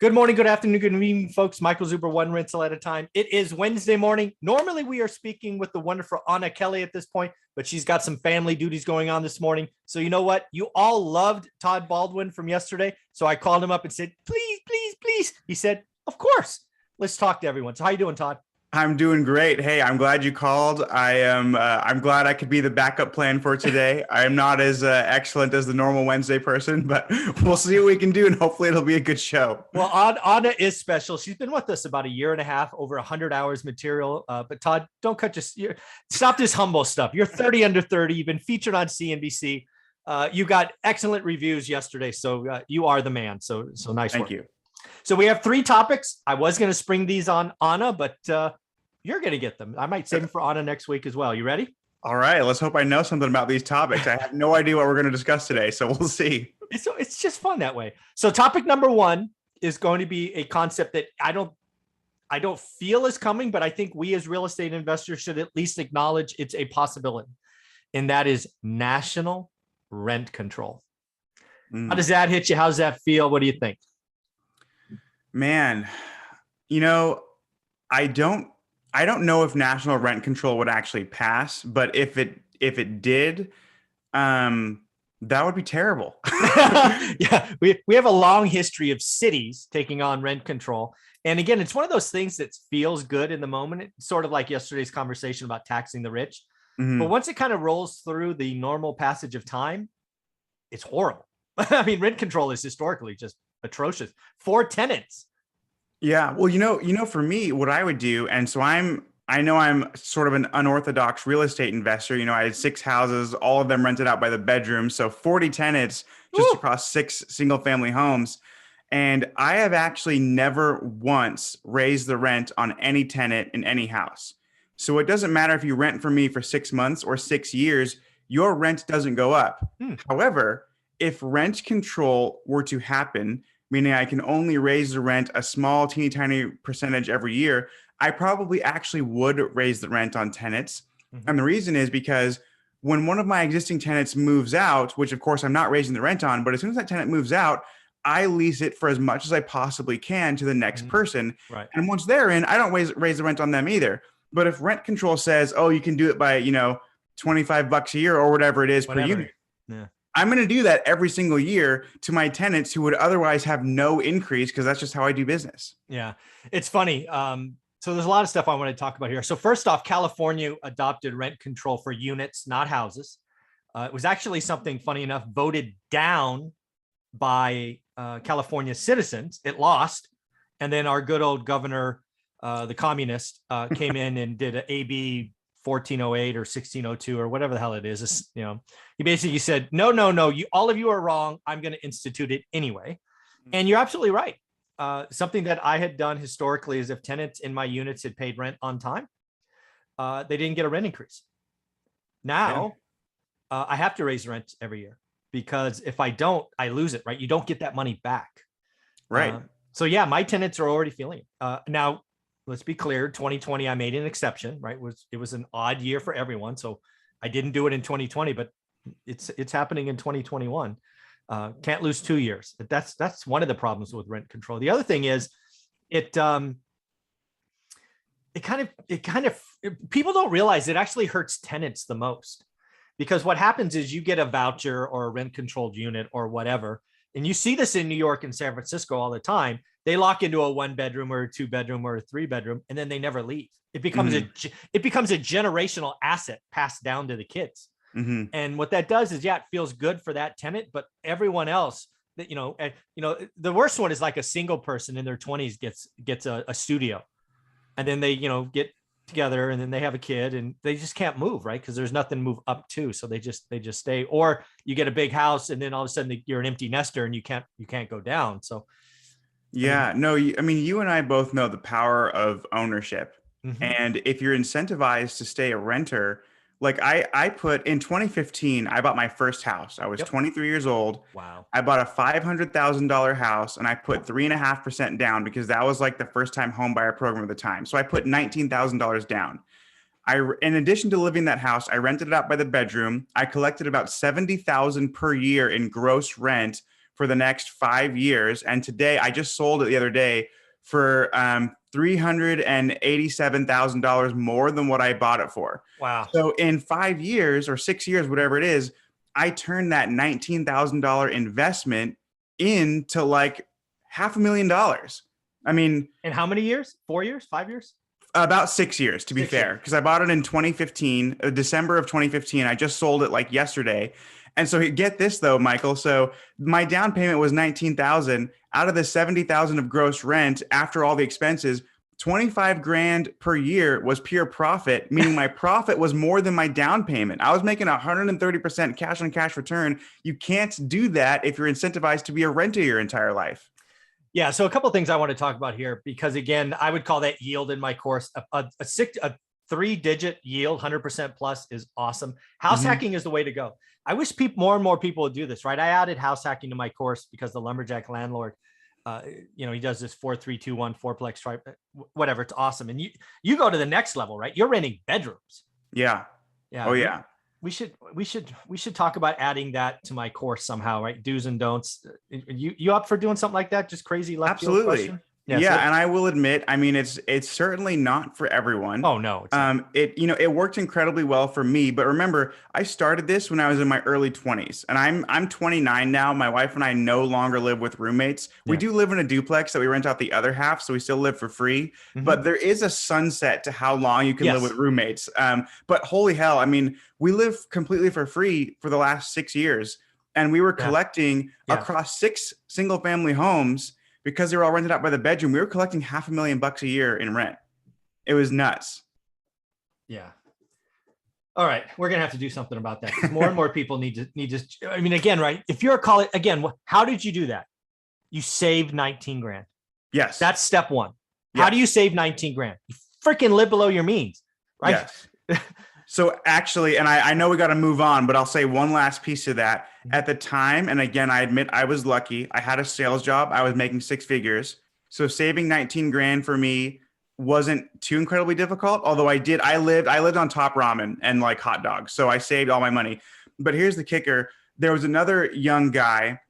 Good morning, good afternoon, good evening, folks. Michael Zuber, one rental at a time. It is Wednesday morning. Normally, we are speaking with the wonderful Anna Kelly at this point, but she's got some family duties going on this morning. So you know what? You all loved Todd Baldwin from yesterday. So I called him up and said, please, please, please. He said, of course. Let's talk to everyone. So how you doing, Todd? I'm doing great. Hey, I'm glad you called. I'm glad I could be the backup plan for today. I am not as excellent as the normal Wednesday person, but we'll see what we can do, and hopefully it'll be a good show. Well, Anna is special. She's been with us about a year and a half, over 100 hours material. But Todd, don't stop this humble stuff. You're 30 under 30. You've been featured on CNBC. You got excellent reviews yesterday, so you are the man. So nice work. Thank you. So we have three topics. I was going to spring these on Anna, but you're going to get them. I might save them for Anna next week as well. You ready? All right. Let's hope I know something about these topics. I have no idea what we're going to discuss today, so we'll see. So it's just fun that way. So topic number one is going to be a concept that I don't feel is coming, but I think we as real estate investors should at least acknowledge it's a possibility. And that is national rent control. How does that hit you? How's that feel? What do you think? Man, I don't know if national rent control would actually pass, but if it did, that would be terrible. Yeah, we have a long history of cities taking on rent control. And again, it's one of those things that feels good in the moment. It's sort of like yesterday's conversation about taxing the rich. Mm-hmm. But once it kind of rolls through the normal passage of time, it's horrible. I mean, rent control is historically just atrocious for tenants. Yeah. Well, for me, what I would do, and so I know I'm sort of an unorthodox real estate investor. I had 6 houses, all of them rented out by the bedroom. So 40 tenants just across 6 single family homes. And I have actually never once raised the rent on any tenant in any house. So it doesn't matter if you rent from me for 6 months or 6 years, your rent doesn't go up. However, if rent control were to happen, meaning I can only raise the rent a small, teeny tiny percentage every year, I probably actually would raise the rent on tenants. Mm-hmm. And the reason is because when one of my existing tenants moves out, which of course I'm not raising the rent on, but as soon as that tenant moves out, I lease it for as much as I possibly can to the next person. Right. And once they're in, I don't raise the rent on them either. But if rent control says, oh, you can do it by, $25 a year or whatever it is per unit. Yeah. I'm going to do that every single year to my tenants who would otherwise have no increase, because that's just how I do business. Yeah, it's funny. So there's a lot of stuff I want to talk about here. So first off, California adopted rent control for units, not houses. It was actually something, funny enough, voted down by California citizens. It lost. And then our good old governor, the communist, came in and did an AB 1408 or 1602 or whatever the hell it is. He basically said, no, all of you are wrong. I'm going to institute it anyway. And you're absolutely right. Something that I had done historically is if tenants in my units had paid rent on time, they didn't get a rent increase. Now, I have to raise rent every year, because if I don't, I lose it, right? You don't get that money back. Right. So yeah, my tenants are already feeling it. Now, let's be clear, 2020, I made an exception, right? It was an odd year for everyone. So I didn't do it in 2020, but it's happening in 2021. Can't lose 2 years. That's one of the problems with rent control. The other thing is it kind of people don't realize it actually hurts tenants the most, because what happens is you get a voucher or a rent controlled unit or whatever. And you see this in New York and San Francisco all the time. They lock into a 1-bedroom or a 2-bedroom or a 3-bedroom, and then they never leave. It becomes a generational asset passed down to the kids. Mm-hmm. And what that does is, it feels good for that tenant, but everyone else that, the worst one is like a single person in their 20s gets a studio, and then they, get together and then they have a kid and they just can't move, right? Because there's nothing to move up to. So they just stay. Or you get a big house and then all of a sudden you're an empty nester and you can't go down. So yeah, no, I mean, you and I both know the power of ownership. Mm-hmm. And if you're incentivized to stay a renter, like I put in 2015, I bought my first house. I was 23 years old. Wow. I bought a $500,000 house and I put 3.5% down, because that was like the first time home buyer program at the time. So I put $19,000 down. In addition to living in that house, I rented it out by the bedroom. I collected about $70,000 per year in gross rent for the next 5 years. And today I just sold it the other day for $387,000 more than what I bought it for. Wow. So in 5 years or 6 years, whatever it is, I turned that $19,000 investment into like $500,000. I mean, In how many years? 4 years? 5 years? about 6 years, to be fair, because I bought it in 2015, December of 2015. I just sold it like yesterday. And so get this though, Michael. So my down payment was 19,000 out of the 70,000 of gross rent after all the expenses. 25 grand per year was pure profit, meaning my profit was more than my down payment. I was making 130% cash on cash return. You can't do that if you're incentivized to be a renter your entire life. Yeah. So a couple of things I want to talk about here, because again, I would call that yield in my course. A 3-digit yield, 100% plus, is awesome. House hacking is the way to go. I wish more and more people would do this, right? I added house hacking to my course because the lumberjack landlord, he does this 4-3-2-1 fourplex tribe, whatever. It's awesome. And you go to the next level, right? You're renting bedrooms. Yeah. Yeah. Oh yeah. We should talk about adding that to my course somehow, right? Do's and don'ts. You up for doing something like that? Just crazy left field Absolutely. question? Yeah, and I will admit, I mean, it's certainly not for everyone. Oh no. It's not. It worked incredibly well for me, but remember, I started this when I was in my early 20s, and I'm 29 now. My wife and I no longer live with roommates. We do live in a duplex that we rent out the other half, so we still live for free. But there is a sunset to how long you can live with roommates. But holy hell, I mean, we live completely for free for the last 6 years, and we were collecting across 6 single family homes. Because they were all rented out by the bedroom, we were collecting $500,000 a year in rent. It was nuts. Yeah. All right, we're gonna have to do something about that. More and more people need to. I mean, again, right? If you're a college, again, how did you do that? You saved 19 grand. Yes, that's step one. How do you save 19 grand? You freaking live below your means, right? Yes. So actually, and I know we got to move on, but I'll say one last piece of that. At the time, and again, I admit I was lucky. I had a sales job. I was making 6 figures. So saving 19 grand for me wasn't too incredibly difficult. Although I lived on top ramen and like hot dogs. So I saved all my money. But here's the kicker. There was another young guy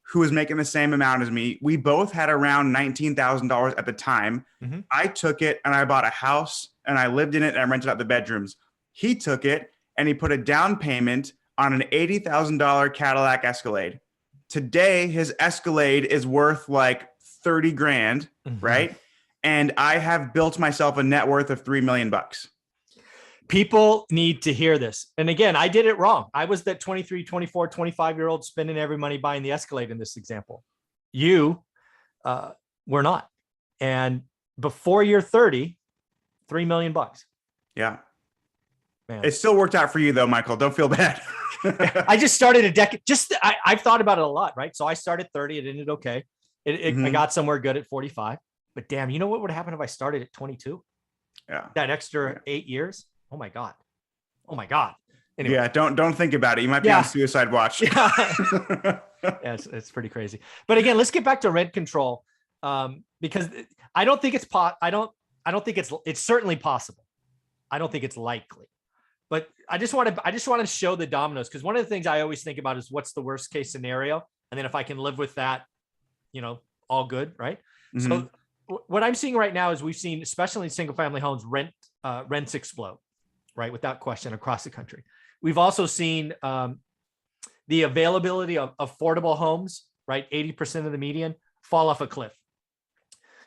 who was making the same amount as me. We both had around $19,000 at the time. I took it and I bought a house and I lived in it and I rented out the bedrooms. He took it and he put a down payment on an $80,000 Cadillac Escalade. Today, his Escalade is worth like 30 grand, right? And I have built myself a net worth of $3 million. People need to hear this. And again, I did it wrong. I was that 23, 24, 25-year-old spending every money buying the Escalade in this example. You were not. And before you're 30, $3 million. Yeah. Man. It still worked out for you though, Michael. Don't feel bad. I just started a decade. I've thought about it a lot, right? So I started 30. It ended okay. I got somewhere good at 45. But damn, you know what would happen if I started at 22? Yeah. That extra 8 years. Oh my God. Oh my God. Anyway. Yeah. Don't think about it. You might be on suicide watch. Yeah, it's pretty crazy. But again, let's get back to rent control. Because I don't think it's certainly possible. I don't think it's likely. But I just want to show the dominoes, because one of the things I always think about is what's the worst case scenario, and then if I can live with that, all good, right? So what I'm seeing right now is we've seen, especially in single family homes, rents explode, right, without question, across the country. We've also seen the availability of affordable homes, right, 80% of the median, fall off a cliff.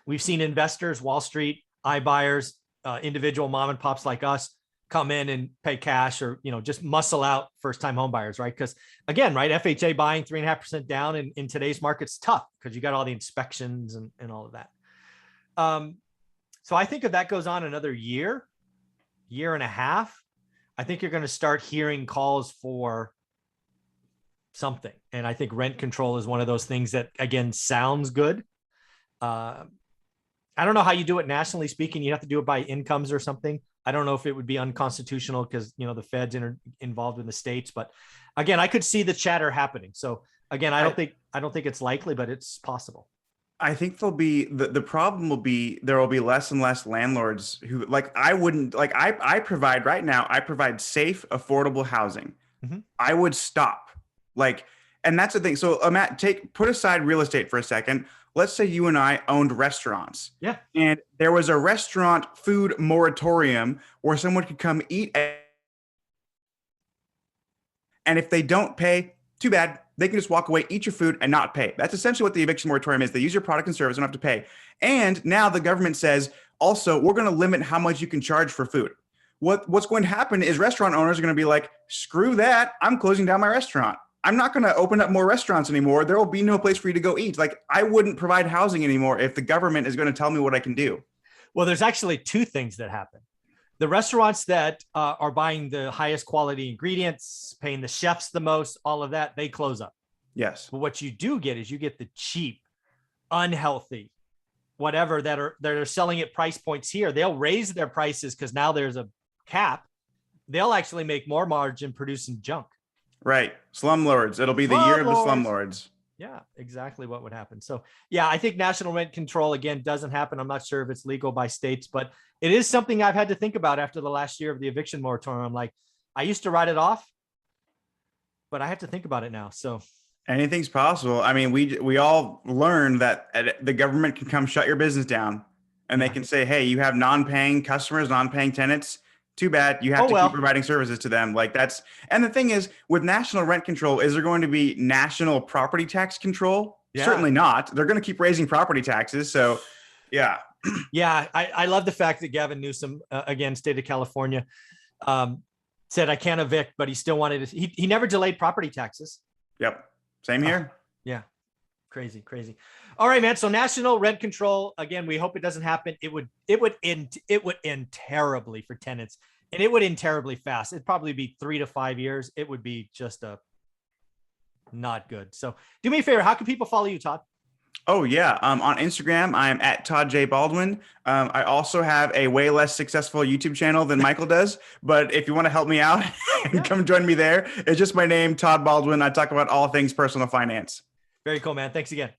We've seen investors, Wall Street, iBuyers, individual mom and pops like us, come in and pay cash, or just muscle out first-time home buyers, right? Because again, right, FHA buying 3.5% down in today's market's tough, because you got all the inspections and all of that. So I think if that goes on another year and a half, I think you're going to start hearing calls for something. And I think rent control is one of those things that, again, sounds good. I don't know how you do it nationally speaking. You have to do it by incomes or something. I don't know if it would be unconstitutional because, the Fed's involved in the states. But again, I could see the chatter happening. So again, I don't think it's likely, but it's possible. I think there'll be the problem will be there will be less and less landlords who I provide right now. I provide safe, affordable housing. I would stop. And that's the thing. So Matt, put aside real estate for a second. Let's say you and I owned restaurants. Yeah. And there was a restaurant food moratorium where someone could come eat. And if they don't pay, too bad. They can just walk away, eat your food, and not pay. That's essentially what the eviction moratorium is. They use your product and service, don't have to pay. And now the government says, also, we're going to limit how much you can charge for food. What's going to happen is restaurant owners are going to be like, screw that. I'm closing down my restaurant. I'm not going to open up more restaurants anymore. There will be no place for you to go eat. Like, I wouldn't provide housing anymore if the government is going to tell me what I can do. Well, there's actually two things that happen. The restaurants that are buying the highest quality ingredients, paying the chefs the most, all of that, they close up. Yes. But what you do get is you get the cheap, unhealthy, whatever that are selling at price points here. They'll raise their prices because now there's a cap. They'll actually make more margin producing junk. Right. Slumlords. It'll be the year of the slumlords. Yeah, exactly what would happen. So yeah, I think national rent control, again, doesn't happen. I'm not sure if it's legal by states, but it is something I've had to think about after the last year of the eviction moratorium. I'm like, I used to write it off, but I have to think about it now. So anything's possible. I mean, we all learned that the government can come shut your business down and they can say, hey, you have non-paying customers, non-paying tenants. Too bad. You have to keep providing services to them. Like that's, and the thing is with national rent control, is there going to be national property tax control? Yeah. Certainly not. They're going to keep raising property taxes. So yeah. Yeah. I love the fact that Gavin Newsom, again, state of California, said I can't evict, but he still wanted to, he never delayed property taxes. Yep. Same here. Yeah. Crazy. All right, man. So national rent control, again, we hope it doesn't happen. It would end terribly for tenants, and it would end terribly fast. It'd probably be 3 to 5 years. It would be just not good. So do me a favor. How can people follow you, Todd? Oh yeah. On Instagram, I'm at Todd J. Baldwin. I also have a way less successful YouTube channel than Michael does, but if you want to help me out and come join me there, it's just my name, Todd Baldwin. I talk about all things personal finance. Very cool, man. Thanks again.